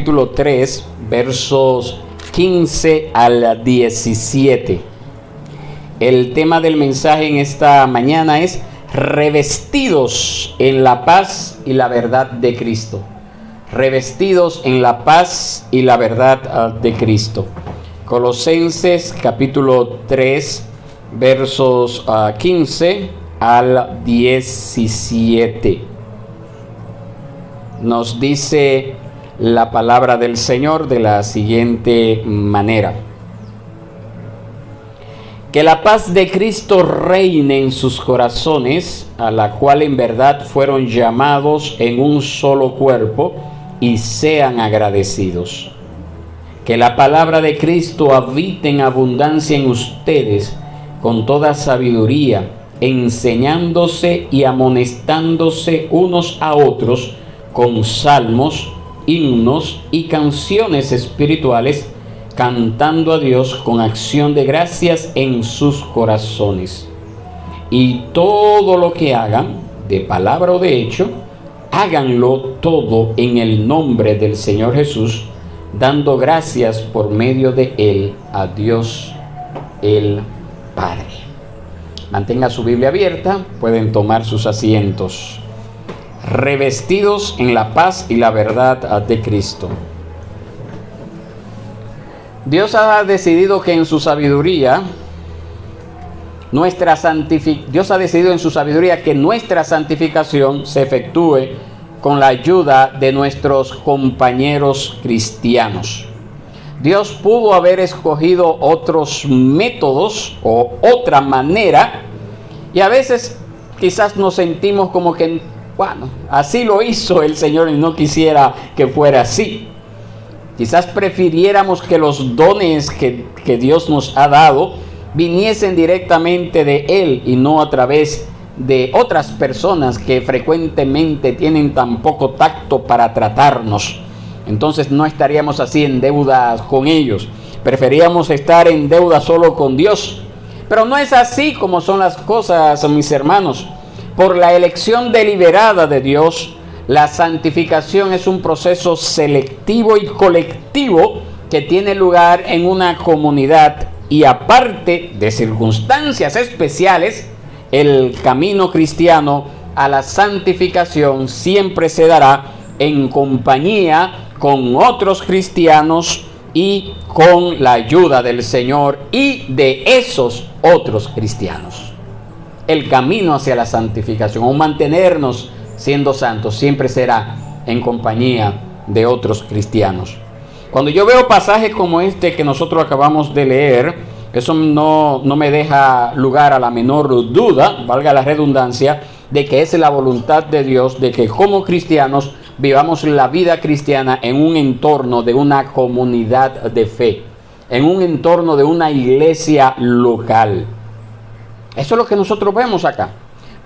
capítulo 3, versos 15 al 17. El tema del mensaje en esta mañana es revestidos en la paz y la verdad de Cristo. Revestidos en la paz y la verdad de Cristo. Colosenses capítulo 3, versos 15 al 17. Nos dice la palabra del Señor de la siguiente manera: que la paz de Cristo reine en sus corazones, a la cual en verdad fueron llamados en un solo cuerpo, y sean agradecidos. Que la palabra de Cristo habite en abundancia en ustedes, con toda sabiduría, enseñándose y amonestándose unos a otros con salmos, himnos y canciones espirituales, cantando a Dios con acción de gracias en sus corazones. Y todo lo que hagan, de palabra o de hecho, háganlo todo en el nombre del Señor Jesús, dando gracias por medio de Él a Dios el Padre. Mantenga su Biblia abierta, pueden tomar sus asientos. Revestidos en la paz y la verdad de Cristo. Dios ha decidido que en su sabiduría, Dios ha decidido en su sabiduría que nuestra santificación se efectúe con la ayuda de nuestros compañeros cristianos. Dios pudo haber escogido otros métodos o otra manera, y a veces quizás nos sentimos como que, bueno, así lo hizo el Señor y no quisiera que fuera así. Quizás prefiriéramos que los dones que Dios nos ha dado viniesen directamente de Él y no a través de otras personas que frecuentemente tienen tan poco tacto para tratarnos. Entonces no estaríamos así en deuda con ellos. Preferíamos estar en deuda solo con Dios. Pero no es así como son las cosas, mis hermanos. Por la elección deliberada de Dios, la santificación es un proceso selectivo y colectivo que tiene lugar en una comunidad, y aparte de circunstancias especiales, el camino cristiano a la santificación siempre se dará en compañía con otros cristianos y con la ayuda del Señor y de esos otros cristianos. El camino hacia la santificación o mantenernos siendo santos siempre será en compañía de otros cristianos. Cuando yo veo pasajes como este que nosotros acabamos de leer, eso no me deja lugar a la menor duda, valga la redundancia, de que es la voluntad de Dios de que como cristianos vivamos la vida cristiana en un entorno de una comunidad de fe, en un entorno de una iglesia local. Eso es lo que nosotros vemos acá.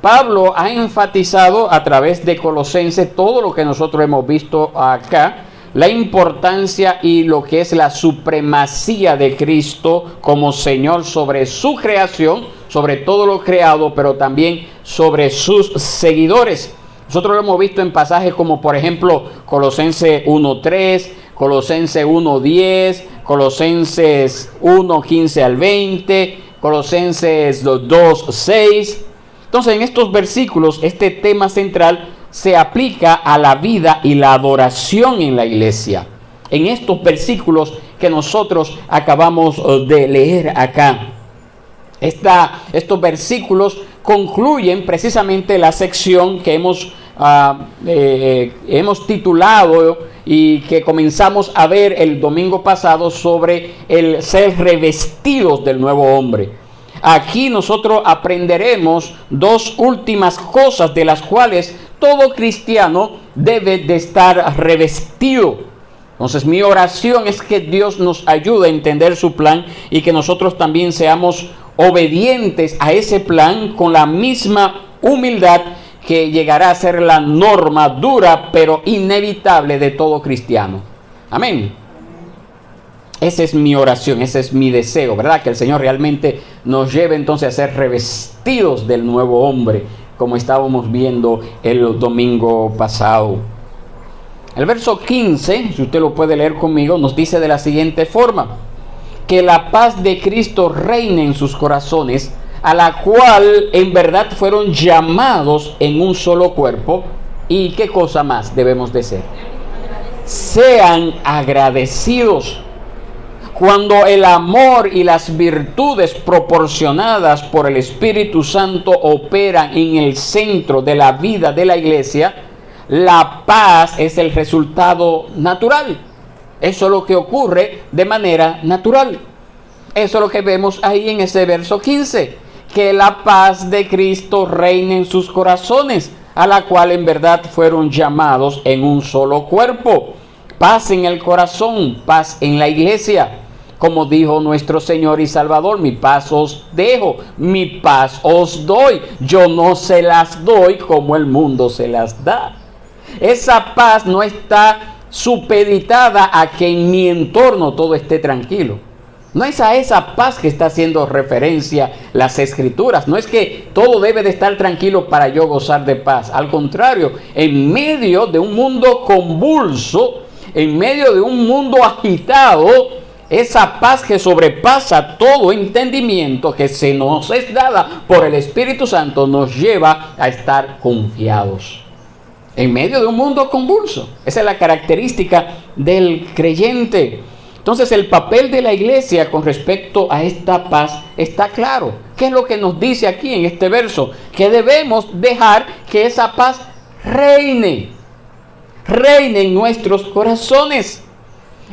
Pablo ha enfatizado a través de Colosenses todo lo que nosotros hemos visto acá, la importancia y lo que es la supremacía de Cristo como Señor sobre su creación, sobre todo lo creado, pero también sobre sus seguidores. Nosotros lo hemos visto en pasajes como por ejemplo Colosenses 1:3, Colosenses 1:10, Colosenses 1:15 al 20, Colosenses 2:6. Entonces en estos versículos este tema central se aplica a la vida y la adoración en la iglesia. En estos versículos que nosotros acabamos de leer acá. Estos versículos concluyen precisamente la sección que hemos titulado y que comenzamos a ver el domingo pasado sobre el ser revestidos del nuevo hombre. Aquí nosotros aprenderemos dos últimas cosas de las cuales todo cristiano debe de estar revestido. Entonces mi oración es que Dios nos ayude a entender su plan y que nosotros también seamos obedientes a ese plan con la misma humildad que llegará a ser la norma dura pero inevitable de todo cristiano. Amén. Esa es mi oración, ese es mi deseo, ¿verdad? Que el Señor realmente nos lleve entonces a ser revestidos del nuevo hombre, como estábamos viendo el domingo pasado. El verso 15, si usted lo puede leer conmigo, nos dice de la siguiente forma: que la paz de Cristo reine en sus corazones, a la cual en verdad fueron llamados en un solo cuerpo. ¿Y qué cosa más debemos de ser? Sean agradecidos. Cuando el amor y las virtudes proporcionadas por el Espíritu Santo operan en el centro de la vida de la iglesia, la paz es el resultado natural. Eso es lo que ocurre de manera natural. Eso es lo que vemos ahí en ese verso 15. Que la paz de Cristo reine en sus corazones, a la cual en verdad fueron llamados en un solo cuerpo. Paz en el corazón, paz en la iglesia. Como dijo nuestro Señor y Salvador: mi paz os dejo, mi paz os doy. Yo no se las doy como el mundo se las da. Esa paz no está supeditada a que en mi entorno todo esté tranquilo. No es a esa paz que está haciendo referencia las Escrituras. No es que todo debe de estar tranquilo para yo gozar de paz. Al contrario, en medio de un mundo convulso, en medio de un mundo agitado, esa paz que sobrepasa todo entendimiento, que se nos es dada por el Espíritu Santo, nos lleva a estar confiados. En medio de un mundo convulso. Esa es la característica del creyente. Entonces el papel de la iglesia con respecto a esta paz está claro. ¿Qué es lo que nos dice aquí en este verso? Que debemos dejar que esa paz reine en nuestros corazones.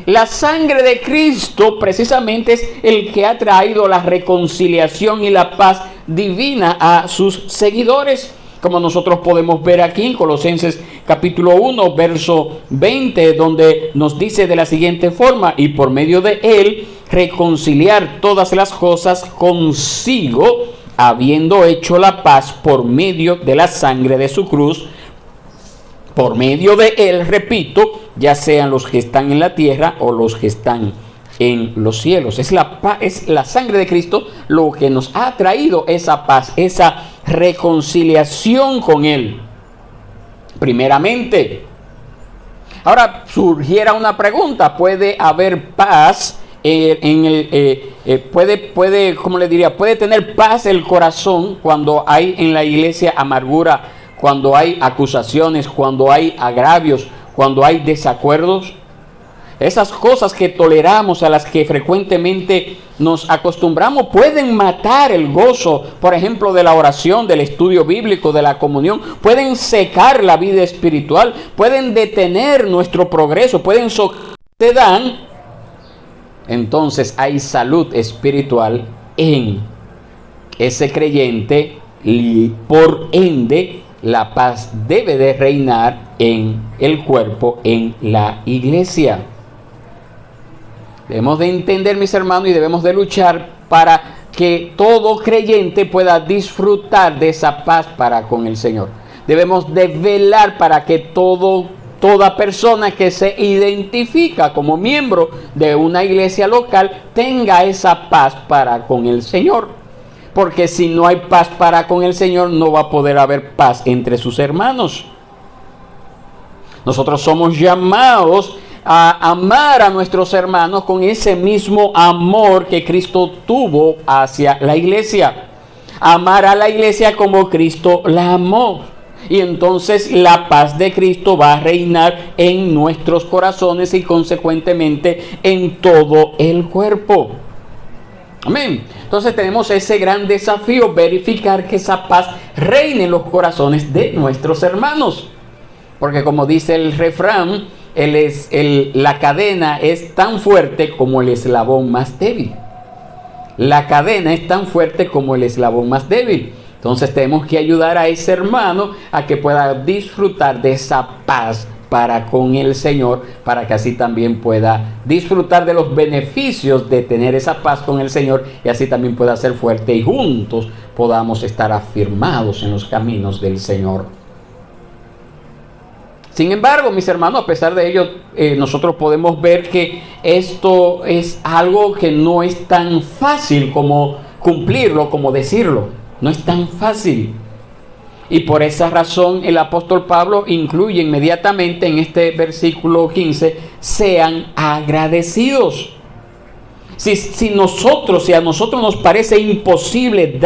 La sangre de Cristo precisamente es el que ha traído la reconciliación y la paz divina a sus seguidores, como nosotros podemos ver aquí en Colosenses capítulo 1, verso 20, donde nos dice de la siguiente forma: y por medio de él reconciliar todas las cosas consigo, habiendo hecho la paz por medio de la sangre de su cruz. Por medio de él, repito, ya sean los que están en la tierra o los que están en los cielos. Es la sangre de Cristo lo que nos ha traído esa paz, esa reconciliación con él. Primeramente. Ahora surgiera una pregunta: ¿puede haber paz puede tener paz el corazón cuando hay en la iglesia amargura, cuando hay acusaciones, cuando hay agravios, cuando hay desacuerdos? Esas cosas que toleramos, a las que frecuentemente nos acostumbramos, pueden matar el gozo, por ejemplo, de la oración, del estudio bíblico, de la comunión. Pueden secar la vida espiritual, pueden detener nuestro progreso, pueden entonces hay salud espiritual en ese creyente y por ende la paz debe de reinar en el cuerpo, en la iglesia. Debemos de entender, mis hermanos, y debemos de luchar para que todo creyente pueda disfrutar de esa paz para con el Señor. Debemos de velar para que toda persona que se identifica como miembro de una iglesia local tenga esa paz para con el Señor. Porque si no hay paz para con el Señor, no va a poder haber paz entre sus hermanos. Nosotros somos llamados a amar a nuestros hermanos con ese mismo amor que Cristo tuvo hacia la iglesia. Amar a la iglesia como Cristo la amó. Y entonces la paz de Cristo va a reinar en nuestros corazones y consecuentemente en todo el cuerpo. Amén. Entonces tenemos ese gran desafío: verificar que esa paz reine en los corazones de nuestros hermanos. Porque como dice el refrán, la cadena es tan fuerte como el eslabón más débil. La cadena es tan fuerte como el eslabón más débil. Entonces tenemos que ayudar a ese hermano a que pueda disfrutar de esa paz para con el Señor, para que así también pueda disfrutar de los beneficios de tener esa paz con el Señor, y así también pueda ser fuerte y juntos podamos estar afirmados en los caminos del Señor. Sin embargo, mis hermanos, a pesar de ello, nosotros podemos ver que esto es algo que no es tan fácil como cumplirlo, como decirlo. No es tan fácil. Y por esa razón el apóstol Pablo incluye inmediatamente en este versículo 15, sean agradecidos. Si a nosotros nos parece imposible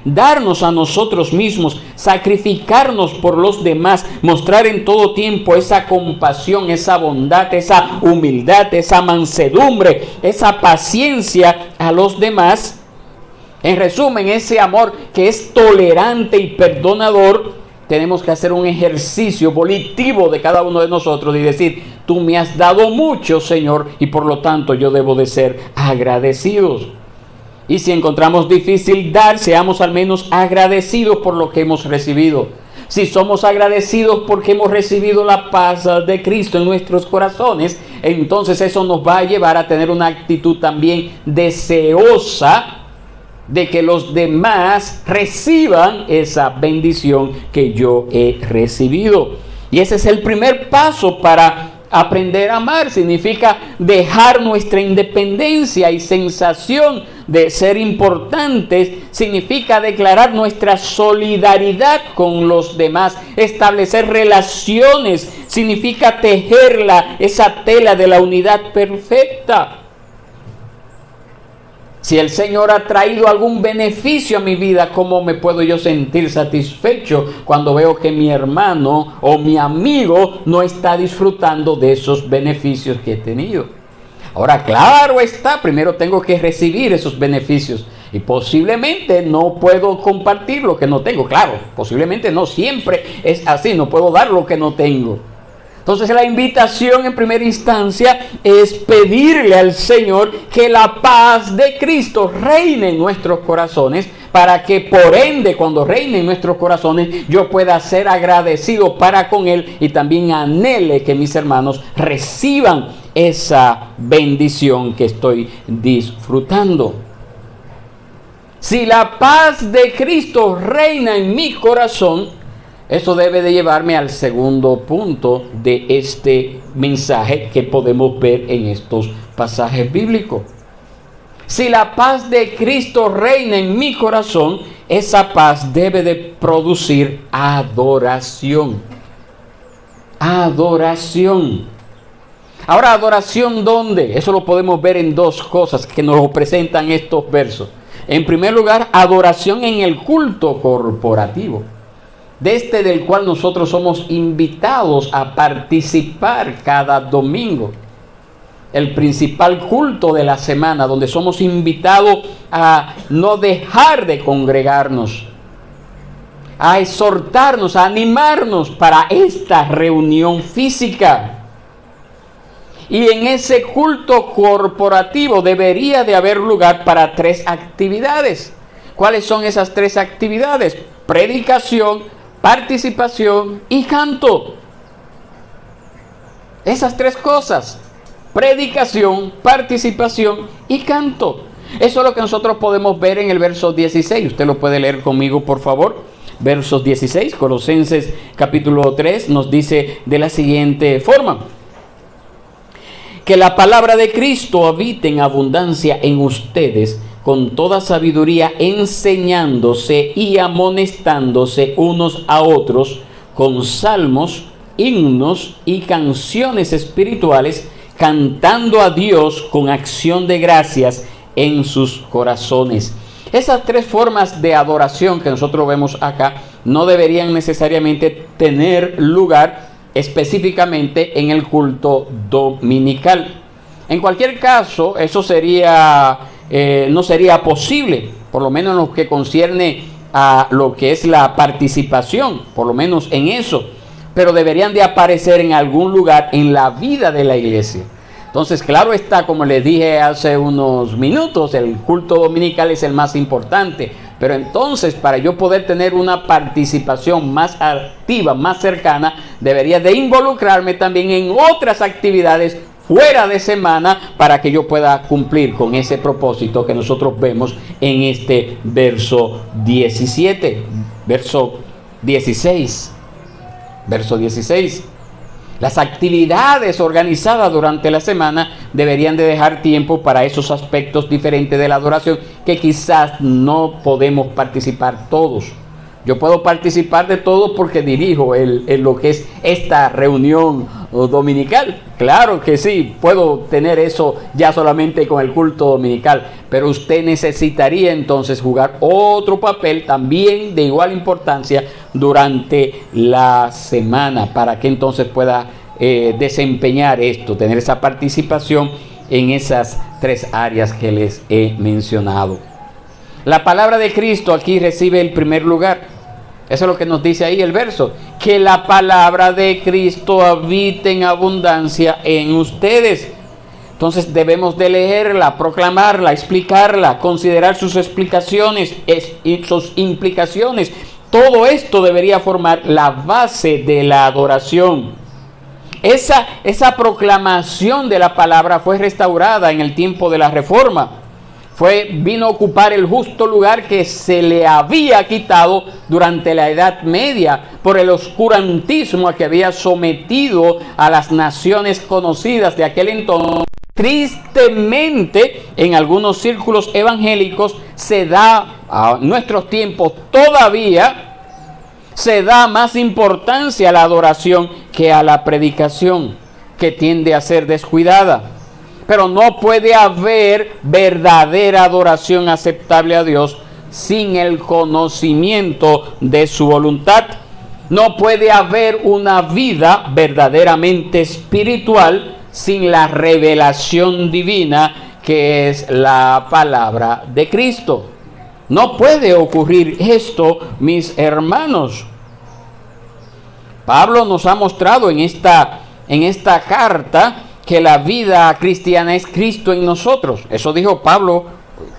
darnos a nosotros mismos, sacrificarnos por los demás, mostrar en todo tiempo esa compasión, esa bondad, esa humildad, esa mansedumbre, esa paciencia a los demás, en resumen, ese amor que es tolerante y perdonador, tenemos que hacer un ejercicio volitivo de cada uno de nosotros y decir, tú me has dado mucho, Señor, y por lo tanto yo debo de ser agradecidos. Y si encontramos difícil dar, seamos al menos agradecidos por lo que hemos recibido. Si somos agradecidos porque hemos recibido la paz de Cristo en nuestros corazones, entonces eso nos va a llevar a tener una actitud también deseosa de que los demás reciban esa bendición que yo he recibido. Y ese es el primer paso para aprender a amar. Significa dejar nuestra independencia y sensación de ser importantes. Significa declarar nuestra solidaridad con los demás, establecer relaciones. Significa tejer esa tela de la unidad perfecta. Si el Señor ha traído algún beneficio a mi vida, ¿cómo me puedo yo sentir satisfecho cuando veo que mi hermano o mi amigo no está disfrutando de esos beneficios que he tenido? Ahora, claro está, primero tengo que recibir esos beneficios y posiblemente no puedo compartir lo que no tengo. Claro, posiblemente no siempre es así, no puedo dar lo que no tengo. Entonces la invitación en primera instancia es pedirle al Señor que la paz de Cristo reine en nuestros corazones, para que por ende cuando reine en nuestros corazones yo pueda ser agradecido para con Él y también anhele que mis hermanos reciban esa bendición que estoy disfrutando. Si la paz de Cristo reina en mi corazón, eso debe de llevarme al segundo punto de este mensaje que podemos ver en estos pasajes bíblicos. Si la paz de Cristo reina en mi corazón, esa paz debe de producir adoración. Adoración. Ahora, ¿adoración dónde? Eso lo podemos ver en dos cosas que nos presentan estos versos. En primer lugar, adoración en el culto corporativo, del cual nosotros somos invitados a participar cada domingo. El principal culto de la semana, donde somos invitados a no dejar de congregarnos, a exhortarnos, a animarnos para esta reunión física. Y en ese culto corporativo debería de haber lugar para 3 actividades. ¿Cuáles son esas 3 actividades? Predicación, participación y canto. Esas 3 cosas: predicación, participación y canto. Eso es lo que nosotros podemos ver en el verso 16. Usted lo puede leer conmigo, por favor. Versos 16, Colosenses capítulo 3 nos dice de la siguiente forma: que la palabra de Cristo habite en abundancia en ustedes, con toda sabiduría, enseñándose y amonestándose unos a otros con salmos, himnos y canciones espirituales, cantando a Dios con acción de gracias en sus corazones. Esas 3 formas de adoración que nosotros vemos acá no deberían necesariamente tener lugar específicamente en el culto dominical. En cualquier caso, eso no sería posible, por lo menos en lo que concierne a lo que es la participación, por lo menos en eso, pero deberían de aparecer en algún lugar en la vida de la iglesia. Entonces, claro está, como les dije hace unos minutos, el culto dominical es el más importante, pero entonces para yo poder tener una participación más activa, más cercana, debería de involucrarme también en otras actividades fuera de semana para que yo pueda cumplir con ese propósito que nosotros vemos en este verso 17, verso 16. Las actividades organizadas durante la semana deberían de dejar tiempo para esos aspectos diferentes de la adoración que quizás no podemos participar todos. Yo puedo participar de todo porque dirijo lo que es esta reunión dominical. Claro que sí, puedo tener eso ya solamente con el culto dominical, pero usted necesitaría entonces jugar otro papel también de igual importancia durante la semana para que entonces pueda desempeñar esto, tener esa participación en esas 3 áreas que les he mencionado. La palabra de Cristo aquí recibe el primer lugar. Eso es lo que nos dice ahí el verso, que la palabra de Cristo habite en abundancia en ustedes. Entonces debemos de leerla, proclamarla, explicarla, considerar sus explicaciones y sus implicaciones. Todo esto debería formar la base de la adoración. Esa proclamación de la palabra fue restaurada en el tiempo de la Reforma. Vino a ocupar el justo lugar que se le había quitado durante la Edad Media por el oscurantismo a que había sometido a las naciones conocidas de aquel entonces. Tristemente, en algunos círculos evangélicos se da, a nuestros tiempos todavía, se da más importancia a la adoración que a la predicación, que tiende a ser descuidada. Pero no puede haber verdadera adoración aceptable a Dios sin el conocimiento de su voluntad. No puede haber una vida verdaderamente espiritual sin la revelación divina que es la palabra de Cristo. No puede ocurrir esto, mis hermanos. Pablo nos ha mostrado en esta carta que la vida cristiana es Cristo en nosotros. Eso dijo Pablo,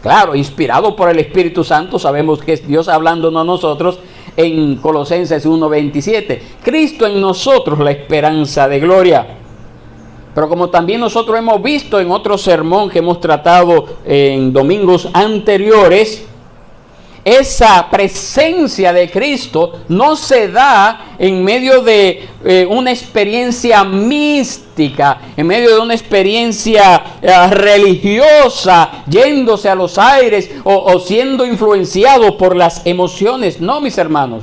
claro, inspirado por el Espíritu Santo. Sabemos que es Dios hablándonos a nosotros en Colosenses 1:27. Cristo en nosotros, la esperanza de gloria. Pero como también nosotros hemos visto en otro sermón que hemos tratado en domingos anteriores, esa presencia de Cristo no se da en medio de una experiencia mística, en medio de una experiencia religiosa, yéndose a los aires o siendo influenciado por las emociones. No, mis hermanos,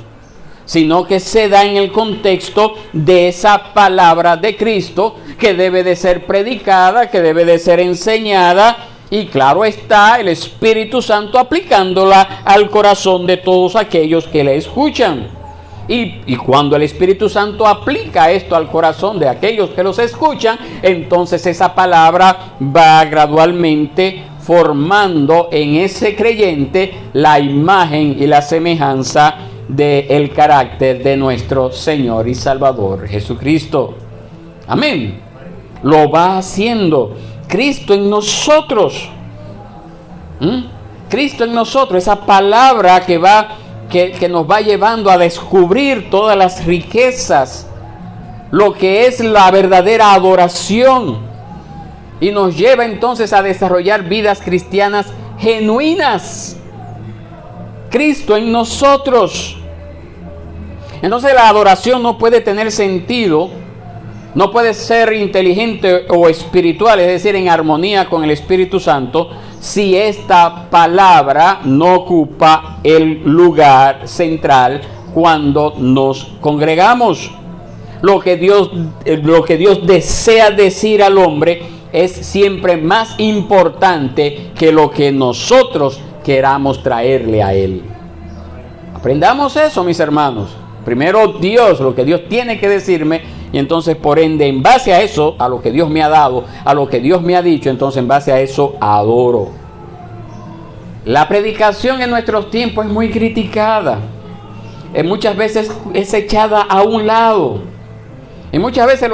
sino que se da en el contexto de esa palabra de Cristo que debe de ser predicada, que debe de ser enseñada. Y claro está, el Espíritu Santo aplicándola al corazón de todos aquellos que le escuchan. Y cuando el Espíritu Santo aplica esto al corazón de aquellos que los escuchan, entonces esa palabra va gradualmente formando en ese creyente la imagen y la semejanza del carácter de nuestro Señor y Salvador Jesucristo. Amén. Lo va haciendo Cristo en nosotros. Cristo en nosotros, esa palabra que nos va llevando a descubrir todas las riquezas, lo que es la verdadera adoración, y nos lleva entonces a desarrollar vidas cristianas genuinas. Cristo en nosotros. Entonces la adoración no puede tener sentido, no puede ser inteligente o espiritual, es decir, en armonía con el Espíritu Santo, si esta palabra no ocupa el lugar central cuando nos congregamos. Lo que Dios desea decir al hombre es siempre más importante que lo que nosotros queramos traerle a él. Aprendamos eso, mis hermanos. Primero Dios, lo que Dios tiene que decirme. Y entonces, por ende, en base a eso, a lo que Dios me ha dado, a lo que Dios me ha dicho, entonces en base a eso adoro. La predicación en nuestros tiempos es muy criticada. Muchas veces es echada a un lado. Y muchas veces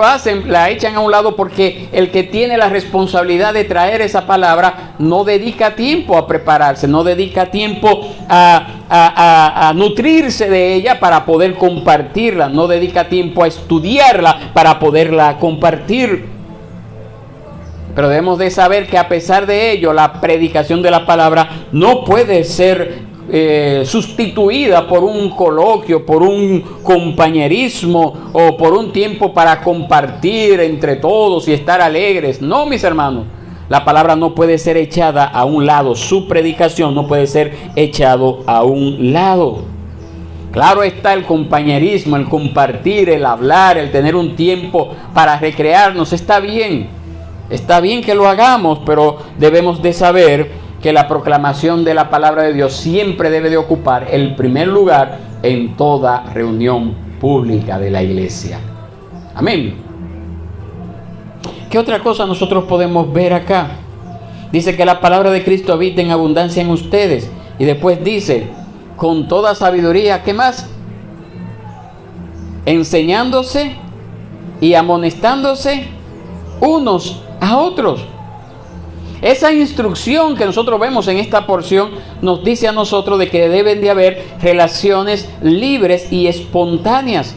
la echan a un lado porque el que tiene la responsabilidad de traer esa palabra no dedica tiempo a prepararse, no dedica tiempo a nutrirse de ella para poder compartirla, no dedica tiempo a estudiarla para poderla compartir. Pero debemos de saber que a pesar de ello, la predicación de la palabra no puede ser sustituida por un coloquio, por un compañerismo o por un tiempo para compartir entre todos y estar alegres. No, mis hermanos, la palabra no puede ser echada a un lado, su predicación no puede ser echado a un lado. Claro está, el compañerismo, el compartir, el hablar, el tener un tiempo para recrearnos, está bien. Está bien que lo hagamos, pero debemos de saber que la proclamación de la palabra de Dios siempre debe de ocupar el primer lugar en toda reunión pública de la iglesia. Amén. ¿Qué otra cosa nosotros podemos ver acá? Dice que la palabra de Cristo habita en abundancia en ustedes. Y después dice, con toda sabiduría, ¿qué más? Enseñándose y amonestándose unos a otros. Esa instrucción que nosotros vemos en esta porción nos dice a nosotros de que deben de haber relaciones libres y espontáneas,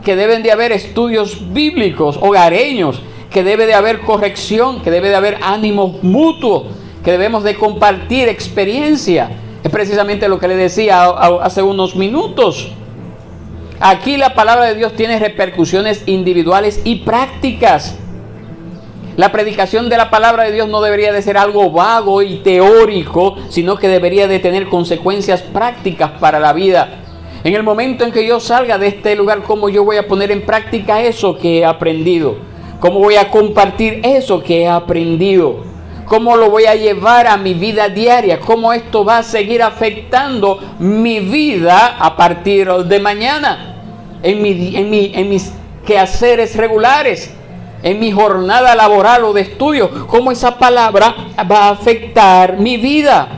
que deben de haber estudios bíblicos, hogareños, que debe de haber corrección, que debe de haber ánimo mutuo, que debemos de compartir experiencia. Es precisamente lo que le decía hace unos minutos. Aquí la palabra de Dios tiene repercusiones individuales y prácticas. La predicación de la palabra de Dios no debería de ser algo vago y teórico, sino que debería de tener consecuencias prácticas para la vida. En el momento en que yo salga de este lugar, ¿cómo yo voy a poner en práctica eso que he aprendido? ¿Cómo voy a compartir eso que he aprendido? ¿Cómo lo voy a llevar a mi vida diaria? ¿Cómo esto va a seguir afectando mi vida a partir de mañana? En mis quehaceres regulares, en mi jornada laboral o de estudio, ¿cómo esa palabra va a afectar mi vida?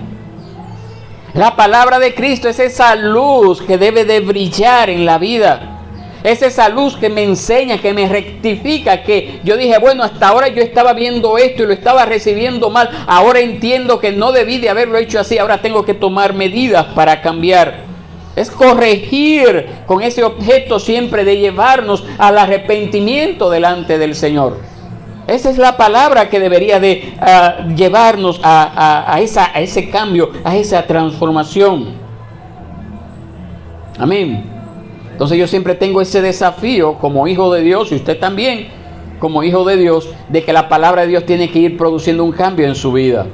La palabra de Cristo es esa luz que debe de brillar en la vida. Es esa luz que me enseña, que me rectifica, que yo dije, bueno, hasta ahora yo estaba viendo esto y lo estaba recibiendo mal. Ahora entiendo que no debí de haberlo hecho así. Ahora tengo que tomar medidas para cambiar. Es corregir con ese objeto siempre de llevarnos al arrepentimiento delante del Señor. Esa es la palabra que debería de llevarnos a ese cambio, a esa transformación. Amén. Entonces yo siempre tengo ese desafío como hijo de Dios, y usted también como hijo de Dios, de que la palabra de Dios tiene que ir produciendo un cambio en su vida.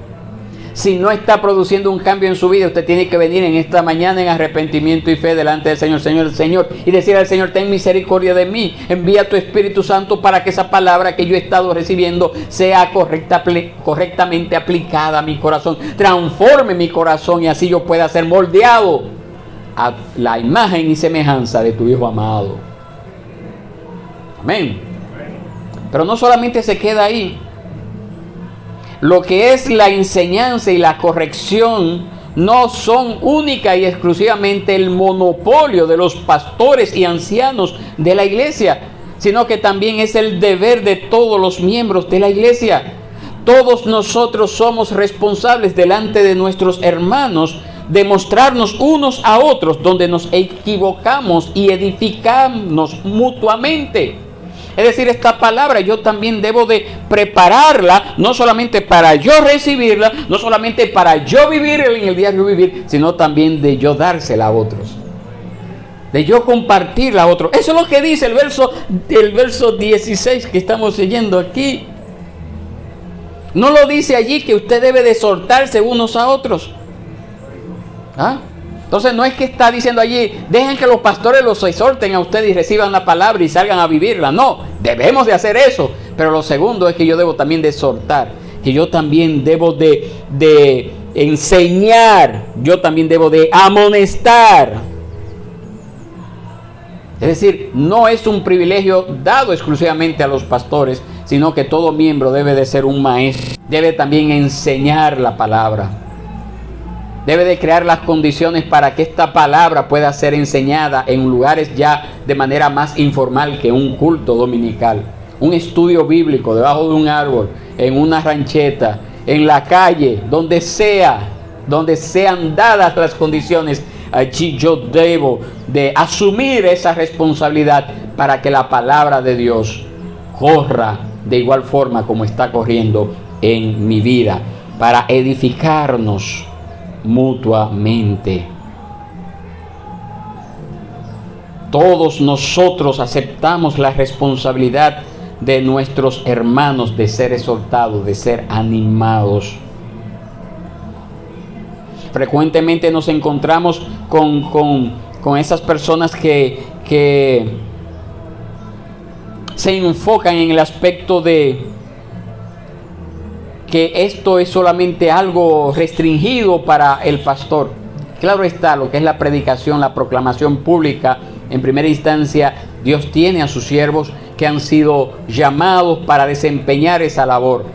Si no está produciendo un cambio en su vida, usted tiene que venir en esta mañana en arrepentimiento y fe delante del Señor, y decir al Señor, ten misericordia de mí, envía tu Espíritu Santo para que esa palabra que yo he estado recibiendo sea correctamente aplicada a mi corazón, transforme mi corazón y así yo pueda ser moldeado a la imagen y semejanza de tu Hijo amado. Amén. Pero no solamente se queda ahí. Lo que es la enseñanza y la corrección no son única y exclusivamente el monopolio de los pastores y ancianos de la iglesia, sino que también es el deber de todos los miembros de la iglesia. Todos nosotros somos responsables delante de nuestros hermanos de mostrarnos unos a otros donde nos equivocamos y edificamos mutuamente. Es decir, esta palabra yo también debo de prepararla, no solamente para yo recibirla, no solamente para yo vivir en el diario vivir, sino también de yo dársela a otros, de yo compartirla a otros. Eso es lo que dice el verso 16 que estamos leyendo aquí. No lo dice allí que usted debe de exhortarse unos a otros. ¿Ah? Entonces no es que está diciendo allí, dejen que los pastores los exhorten a ustedes y reciban la palabra y salgan a vivirla. No, debemos de hacer eso. Pero lo segundo es que yo debo también de exhortar, que yo también debo de enseñar, yo también debo de amonestar. Es decir, no es un privilegio dado exclusivamente a los pastores, sino que todo miembro debe de ser un maestro, debe también enseñar la palabra. Debe de crear las condiciones para que esta palabra pueda ser enseñada en lugares ya de manera más informal que un culto dominical. Un estudio bíblico debajo de un árbol, en una rancheta, en la calle, donde sea, donde sean dadas las condiciones. Allí yo debo de asumir esa responsabilidad para que la palabra de Dios corra de igual forma como está corriendo en mi vida, para edificarnos mutuamente. Todos nosotros aceptamos la responsabilidad de nuestros hermanos de ser exhortados, de ser animados. Frecuentemente nos encontramos con con esas personas que se enfocan en el aspecto de que esto es solamente algo restringido para el pastor. Claro está, lo que es la predicación, la proclamación pública, en primera instancia, Dios tiene a sus siervos que han sido llamados para desempeñar esa labor.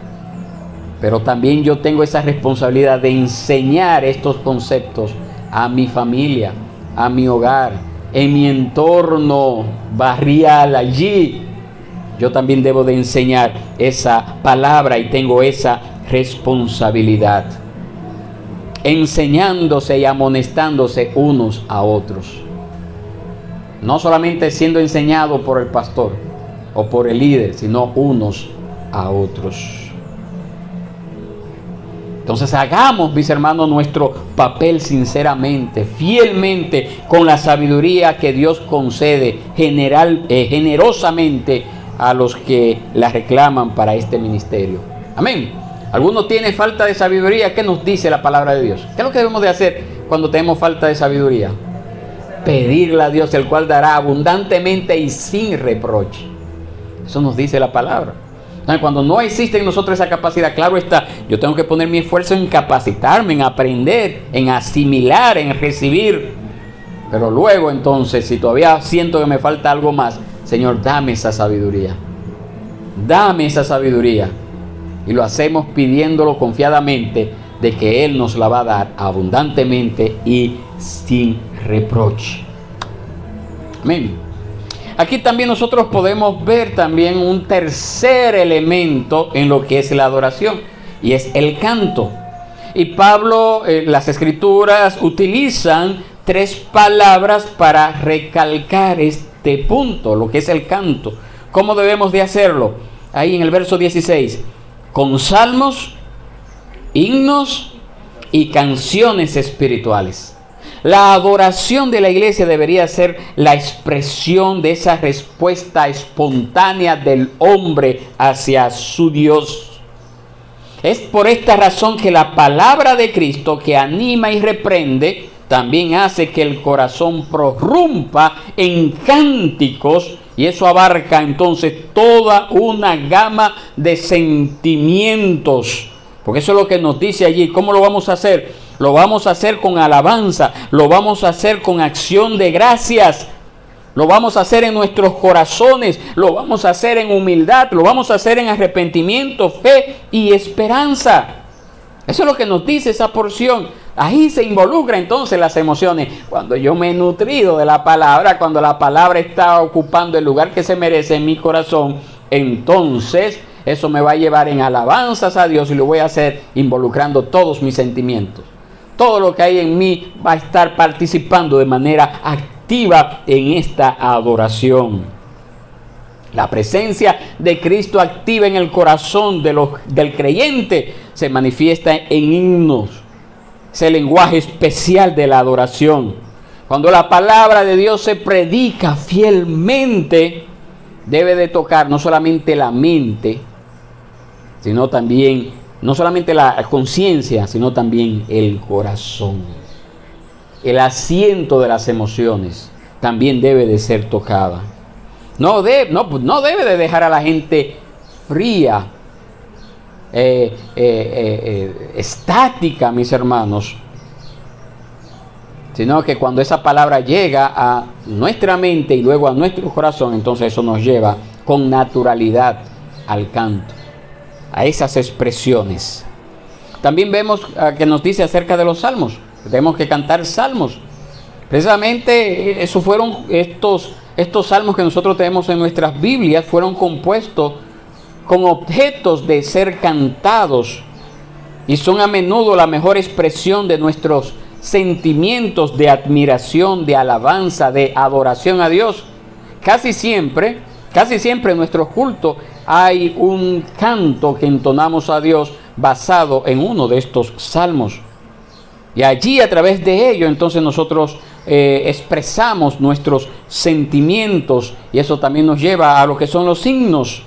Pero también yo tengo esa responsabilidad de enseñar estos conceptos a mi familia, a mi hogar, en mi entorno barrial allí. Yo también debo de enseñar esa palabra y tengo esa responsabilidad. Enseñándose y amonestándose unos a otros. No solamente siendo enseñado por el pastor o por el líder, sino unos a otros. Entonces hagamos, mis hermanos, nuestro papel sinceramente, fielmente, con la sabiduría que Dios concede generosamente a los que la reclaman para este ministerio. Amén. ¿Alguno tiene falta de sabiduría? ¿Qué nos dice la palabra de Dios? ¿Qué es lo que debemos de hacer cuando tenemos falta de sabiduría? Pedirle a Dios, el cual dará abundantemente y sin reproche. Eso nos dice la palabra. Entonces, cuando no existe en nosotros esa capacidad, claro está, yo tengo que poner mi esfuerzo en capacitarme, en aprender, en asimilar, en recibir. Pero luego entonces, si todavía siento que me falta algo más, Señor, dame esa sabiduría. Dame esa sabiduría. Y lo hacemos pidiéndolo confiadamente de que Él nos la va a dar abundantemente y sin reproche. Amén. Aquí también nosotros podemos ver también un tercer elemento en lo que es la adoración, y es el canto. Y Pablo, las Escrituras utilizan 3 palabras para recalcar este punto, lo que es el canto. ¿Cómo debemos de hacerlo? Ahí en el verso 16, con salmos, himnos y canciones espirituales. La adoración de la iglesia debería ser la expresión de esa respuesta espontánea del hombre hacia su Dios. Es por esta razón que la palabra de Cristo, que anima y reprende, también hace que el corazón prorrumpa en cánticos, y eso abarca entonces toda una gama de sentimientos. Porque eso es lo que nos dice allí. ¿Cómo lo vamos a hacer? Lo vamos a hacer con alabanza, lo vamos a hacer con acción de gracias, lo vamos a hacer en nuestros corazones, lo vamos a hacer en humildad, lo vamos a hacer en arrepentimiento, fe y esperanza. Eso es lo que nos dice esa porción. Ahí se involucra entonces las emociones. Cuando yo me he nutrido de la palabra, cuando la palabra está ocupando el lugar que se merece en mi corazón, entonces eso me va a llevar en alabanzas a Dios y lo voy a hacer involucrando todos mis sentimientos. Todo lo que hay en mí va a estar participando de manera activa en esta adoración. La presencia de Cristo activa en el corazón del creyente se manifiesta en himnos. Es el lenguaje especial de la adoración. Cuando la palabra de Dios se predica fielmente, debe de tocar no solamente la mente, sino también no solamente la conciencia, sino también el corazón. El asiento de las emociones también debe de ser tocada. No debe de dejar a la gente fría, estática, mis hermanos, sino que cuando esa palabra llega a nuestra mente y luego a nuestro corazón, entonces eso nos lleva con naturalidad al canto, a esas expresiones. También vemos que nos dice acerca de los salmos. Tenemos que cantar salmos. Precisamente eso fueron estos salmos que nosotros tenemos en nuestras Biblias, fueron compuestos con objetos de ser cantados y son a menudo la mejor expresión de nuestros sentimientos de admiración, de alabanza, de adoración a Dios. Casi siempre en nuestro culto hay un canto que entonamos a Dios basado en uno de estos salmos. Y allí, a través de ello, entonces nosotros expresamos nuestros sentimientos, y eso también nos lleva a lo que son los himnos,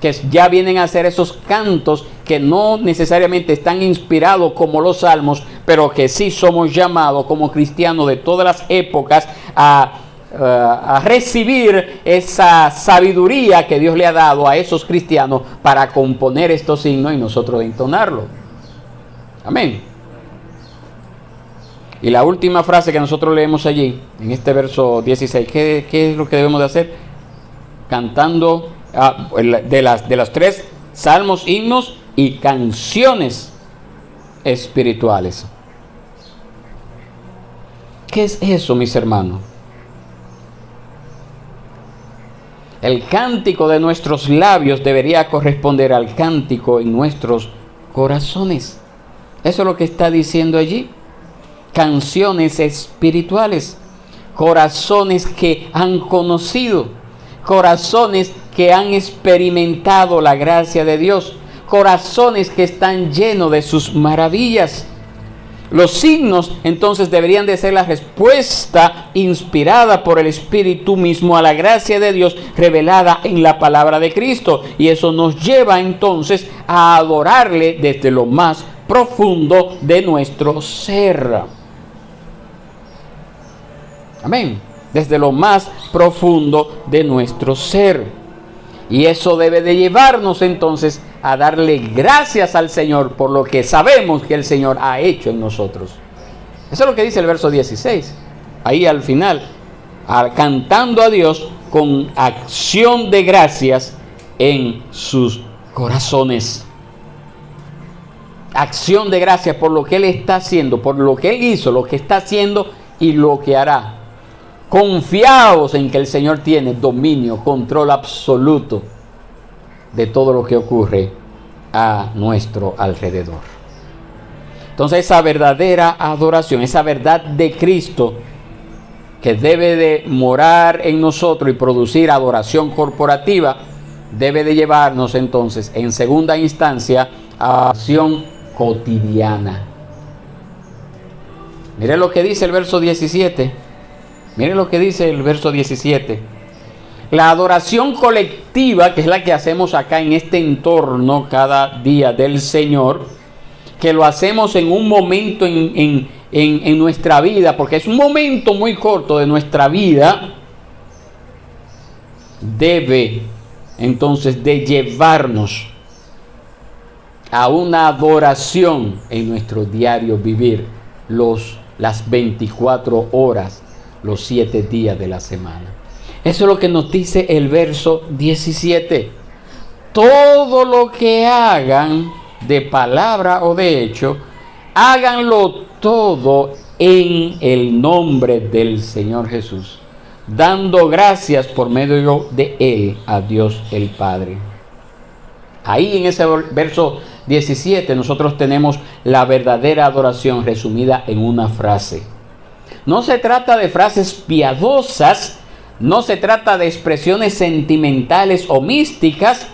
que ya vienen a ser esos cantos que no necesariamente están inspirados como los salmos, pero que sí somos llamados como cristianos de todas las épocas a recibir esa sabiduría que Dios le ha dado a esos cristianos para componer estos signos y nosotros entonarlo. Amén. Y la última frase que nosotros leemos allí, en este verso 16, ¿qué es lo que debemos de hacer? Cantando de las 3 salmos, himnos y canciones espirituales. ¿Qué es eso, mis hermanos? El cántico de nuestros labios debería corresponder al cántico en nuestros corazones. Eso es lo que está diciendo allí. Canciones espirituales, corazones que han conocido, corazones que han experimentado la gracia de Dios, corazones que están llenos de sus maravillas. Los signos entonces deberían de ser la respuesta inspirada por el Espíritu mismo a la gracia de Dios revelada en la palabra de Cristo. Y eso nos lleva entonces a adorarle desde lo más profundo de nuestro ser. Amén. Desde lo más profundo de nuestro ser. Y eso debe de llevarnos entonces a darle gracias al Señor por lo que sabemos que el Señor ha hecho en nosotros. Eso es lo que dice el verso 16. Ahí al final, cantando a Dios con acción de gracias en sus corazones. Acción de gracias por lo que Él está haciendo, por lo que Él hizo, lo que está haciendo y lo que hará. Confiados en que el Señor tiene dominio, control absoluto de todo lo que ocurre a nuestro alrededor. Entonces esa verdadera adoración, esa verdad de Cristo que debe de morar en nosotros y producir adoración corporativa, debe de llevarnos entonces en segunda instancia a adoración cotidiana. Mire lo que dice el verso 17. Miren lo que dice el verso 17. La adoración colectiva, que es la que hacemos acá en este entorno cada día del Señor, que lo hacemos en un momento en nuestra vida, porque es un momento muy corto de nuestra vida, debe entonces de llevarnos a una adoración en nuestro diario vivir, las 24 horas, los 7 días de la semana. Eso es lo que nos dice el verso 17. Todo lo que hagan de palabra o de hecho, háganlo todo en el nombre del Señor Jesús, dando gracias por medio de Él a Dios el Padre. Ahí en ese verso 17 nosotros tenemos la verdadera adoración resumida en una frase. No se trata de frases piadosas, no se trata de expresiones sentimentales o místicas,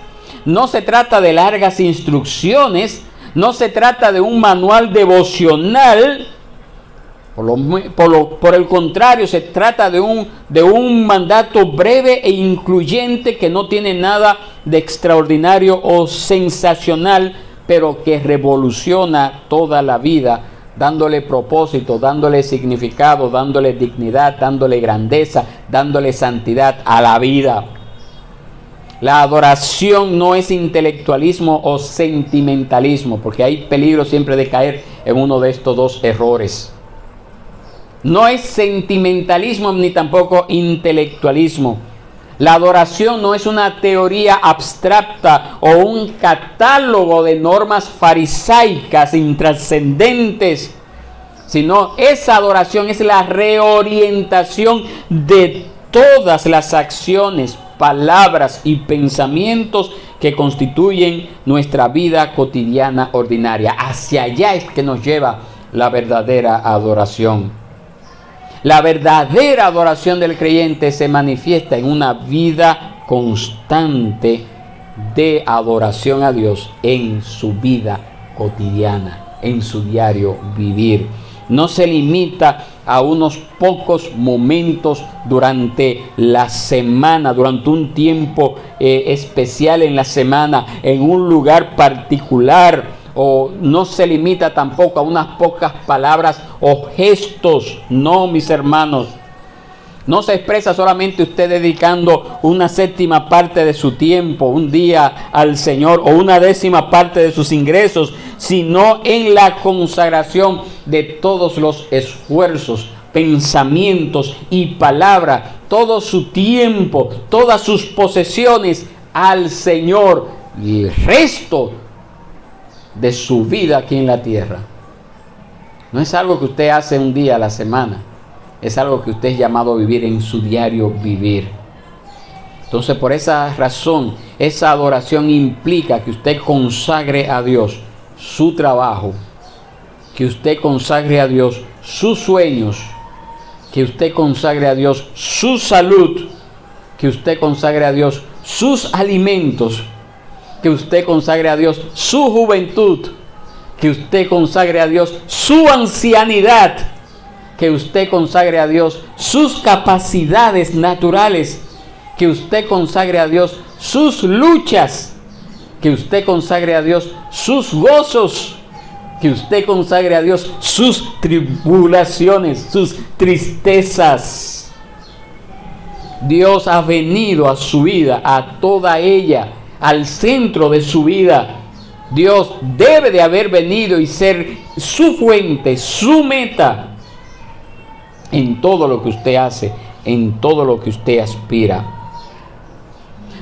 no se trata de largas instrucciones, no se trata de un manual devocional. Por el contrario, se trata de un mandato breve e incluyente que no tiene nada de extraordinario o sensacional, pero que revoluciona toda la vida, dándole propósito, dándole significado, dándole dignidad, dándole grandeza, dándole santidad a la vida. La adoración no es intelectualismo o sentimentalismo, porque hay peligro siempre de caer en uno de estos dos errores. No es sentimentalismo ni tampoco intelectualismo. La adoración no es una teoría abstracta o un catálogo de normas farisaicas intrascendentes, sino esa adoración es la reorientación de todas las acciones, palabras y pensamientos que constituyen nuestra vida cotidiana ordinaria. Hacia allá es que nos lleva la verdadera adoración. La verdadera adoración del creyente se manifiesta en una vida constante de adoración a Dios en su vida cotidiana, en su diario vivir. No se limita a unos pocos momentos durante la semana, durante un tiempo especial en la semana, en un lugar particular o no se limita tampoco a unas pocas palabras o gestos. No, mis hermanos. No se expresa solamente usted dedicando una séptima parte de su tiempo, un día al Señor, o una décima parte de sus ingresos, sino en la consagración de todos los esfuerzos, pensamientos y palabras, todo su tiempo, todas sus posesiones al Señor y el resto de su vida aquí en la tierra. No es algo que usted hace un día a la semana. Es algo que usted es llamado a vivir en su diario vivir. Entonces, por esa razón, esa adoración implica que usted consagre a Dios su trabajo, que usted consagre a Dios sus sueños, que usted consagre a Dios su salud, que usted consagre a Dios sus alimentos, que usted consagre a Dios su juventud, que usted consagre a Dios su ancianidad, que usted consagre a Dios sus capacidades naturales, que usted consagre a Dios sus luchas, que usted consagre a Dios sus gozos, que usted consagre a Dios sus tribulaciones, sus tristezas. Dios ha venido a su vida, a toda ella, al centro de su vida. Dios debe de haber venido y ser su fuente, su meta, en todo lo que usted hace, en todo lo que usted aspira.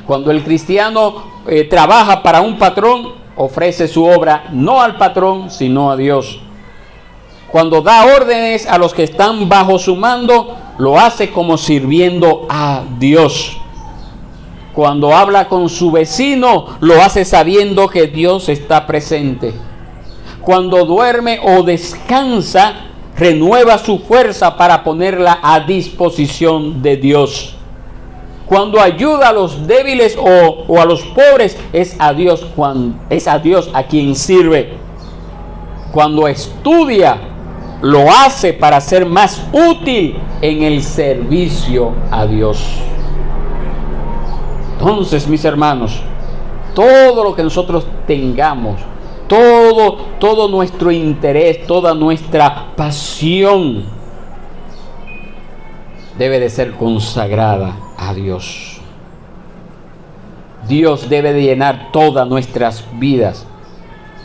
Cuando el cristiano trabaja para un patrón, ofrece su obra no al patrón, sino a Dios. Cuando da órdenes a los que están bajo su mando, lo hace como sirviendo a Dios. Cuando habla con su vecino, lo hace sabiendo que Dios está presente. Cuando duerme o descansa, renueva su fuerza para ponerla a disposición de Dios. Cuando ayuda a los débiles o a los pobres, es a Dios a quien sirve. Cuando estudia, lo hace para ser más útil en el servicio a Dios. Entonces, mis hermanos, todo lo que nosotros tengamos, todo nuestro interés, toda nuestra pasión debe de ser consagrada a Dios. Dios debe de llenar todas nuestras vidas.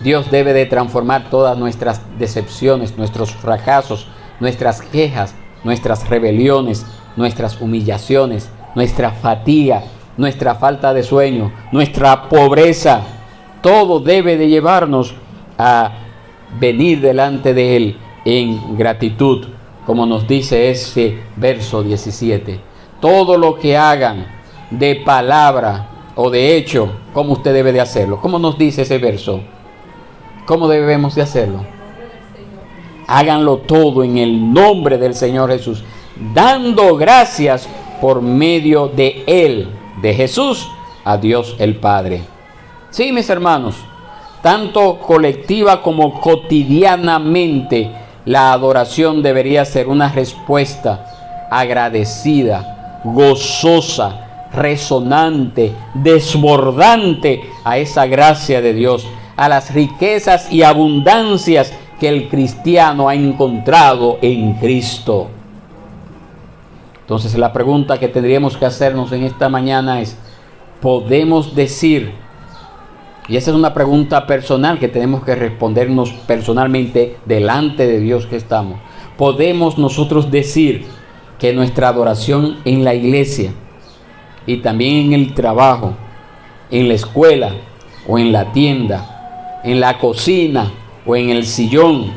Dios debe de transformar todas nuestras decepciones, nuestros fracasos, nuestras quejas, nuestras rebeliones, nuestras humillaciones, nuestra fatiga, nuestra falta de sueño, nuestra pobreza. Todo debe de llevarnos a venir delante de Él en gratitud, como nos dice ese verso 17. Todo lo que hagan de palabra o de hecho, ¿cómo usted debe de hacerlo? ¿Cómo nos dice ese verso? ¿Cómo debemos de hacerlo? Háganlo todo en el nombre del Señor Jesús, dando gracias por medio de Él, de Jesús, a Dios el Padre. Sí, mis hermanos, tanto colectiva como cotidianamente, la adoración debería ser una respuesta agradecida, gozosa, resonante, desbordante a esa gracia de Dios, a las riquezas y abundancias que el cristiano ha encontrado en Cristo. Entonces, la pregunta que tendríamos que hacernos en esta mañana es, ¿podemos decir? Y esa es una pregunta personal que tenemos que respondernos personalmente delante de Dios que estamos. ¿Podemos nosotros decir que nuestra adoración en la iglesia y también en el trabajo, en la escuela o en la tienda, en la cocina o en el sillón,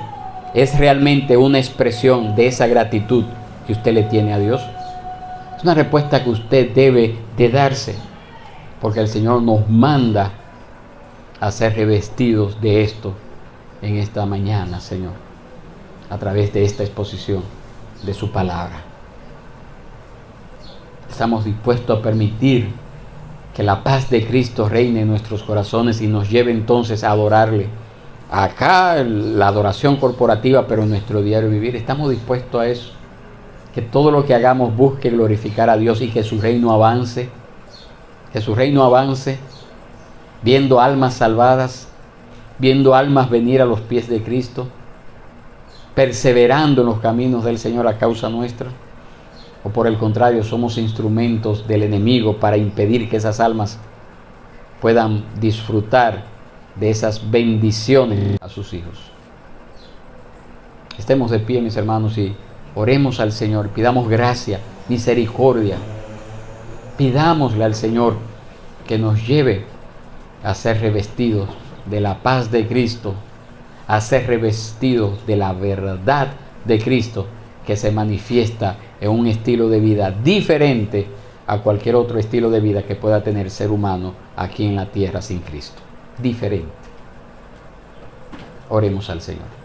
es realmente una expresión de esa gratitud que usted le tiene a Dios? Es una respuesta que usted debe de darse, porque el Señor nos manda a ser revestidos de esto en esta mañana, Señor, a través de esta exposición de su palabra. Estamos dispuestos a permitir que la paz de Cristo reine en nuestros corazones y nos lleve entonces a adorarle. Acá la adoración corporativa, pero en nuestro diario vivir, estamos dispuestos a eso. Que todo lo que hagamos busque glorificar a Dios y que su reino avance. Que su reino avance, viendo almas salvadas, viendo almas venir a los pies de Cristo, perseverando en los caminos del Señor a causa nuestra? ¿O por el contrario, somos instrumentos del enemigo para impedir que esas almas puedan disfrutar de esas bendiciones a sus hijos? Estemos de pie, mis hermanos, y oremos al Señor, pidamos gracia, misericordia, pidámosle al Señor que nos lleve a ser revestidos de la paz de Cristo, a ser revestidos de la verdad de Cristo, que se manifiesta en un estilo de vida diferente a cualquier otro estilo de vida que pueda tener ser humano aquí en la tierra sin Cristo. Diferente. Oremos al Señor.